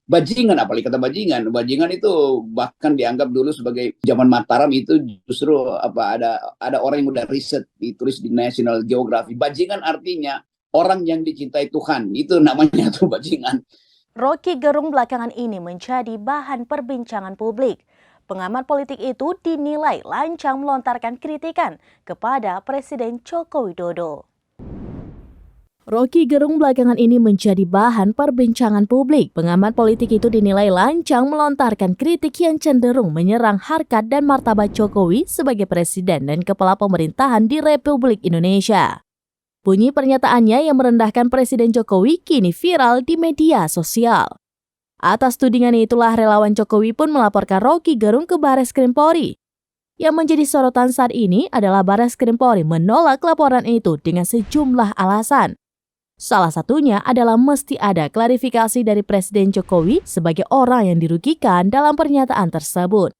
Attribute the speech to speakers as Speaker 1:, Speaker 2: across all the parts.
Speaker 1: Bajingan, apalagi kata bajingan. Bajingan itu bahkan dianggap dulu sebagai zaman Mataram itu justru ada orang yang udah riset ditulis di National Geographic. Bajingan artinya orang yang dicintai Tuhan. Itu namanya tuh bajingan.
Speaker 2: Rocky Gerung belakangan ini menjadi bahan perbincangan publik. Pengamat politik itu dinilai lancang melontarkan kritikan kepada Presiden Joko Widodo. Rocky Gerung belakangan ini menjadi bahan perbincangan publik. Pengamat politik itu dinilai lancang melontarkan kritik yang cenderung menyerang harkat dan martabat Jokowi sebagai presiden dan kepala pemerintahan di Republik Indonesia. Bunyi pernyataannya yang merendahkan Presiden Jokowi kini viral di media sosial. Atas tudingan itulah relawan Jokowi pun melaporkan Rocky Gerung ke Barreskrim Polri. Yang menjadi sorotan saat ini adalah Barreskrim Polri menolak laporan itu dengan sejumlah alasan. Salah satunya adalah mesti ada klarifikasi dari Presiden Jokowi sebagai orang yang dirugikan dalam pernyataan tersebut.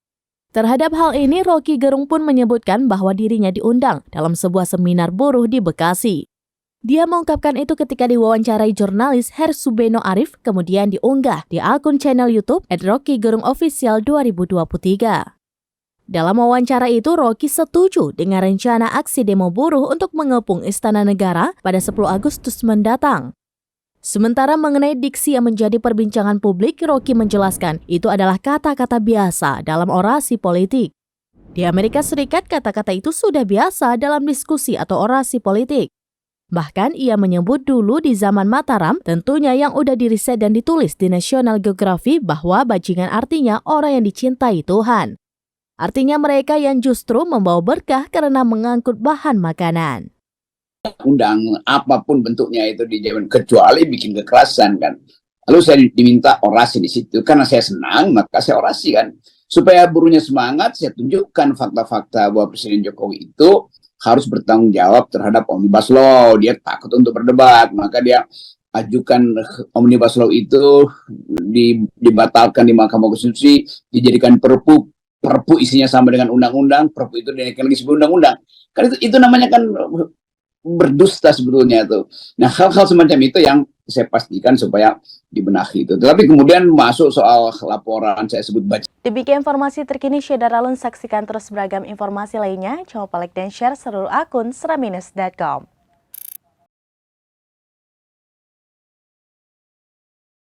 Speaker 2: Terhadap hal ini, Rocky Gerung pun menyebutkan bahwa dirinya diundang dalam sebuah seminar buruh di Bekasi. Dia mengungkapkan itu ketika diwawancarai jurnalis Hersubeno Arif, kemudian diunggah di akun channel YouTube @RockyGerungOfficial 2023. Dalam wawancara itu, Rocky setuju dengan rencana aksi demo buruh untuk mengepung Istana Negara pada 10 Agustus mendatang. Sementara mengenai diksi yang menjadi perbincangan publik, Rocky menjelaskan itu adalah kata-kata biasa dalam orasi politik. Di Amerika Serikat, kata-kata itu sudah biasa dalam diskusi atau orasi politik. Bahkan ia menyebut dulu di zaman Mataram, tentunya yang udah diriset dan ditulis di National Geographic bahwa bajingan artinya orang yang dicintai Tuhan. Artinya mereka yang justru membawa berkah karena mengangkut bahan makanan.
Speaker 1: Undang apapun bentuknya itu di zaman, kecuali bikin kekerasan kan. Lalu saya diminta orasi di situ. Karena saya senang, maka saya orasi kan. Supaya buruhnya semangat, saya tunjukkan fakta-fakta bahwa Presiden Jokowi itu harus bertanggung jawab terhadap Omnibus Law. Dia takut untuk berdebat, maka dia ajukan Omnibus Law itu dibatalkan di Mahkamah Konstitusi, dijadikan Perpu isinya sama dengan undang-undang, Perpu itu dinaikkan lagi sebagai undang-undang. Kan itu namanya kan berdusta sebetulnya tuh. Nah, hal-hal semacam itu yang saya pastikan supaya dibenahi itu. Tetapi kemudian masuk soal laporan saya sebut baca.
Speaker 2: Demikian informasi terkini Syedar Alun, saksikan terus beragam informasi lainnya. Jangan lupa like dan share seluruh akun seraminus.com.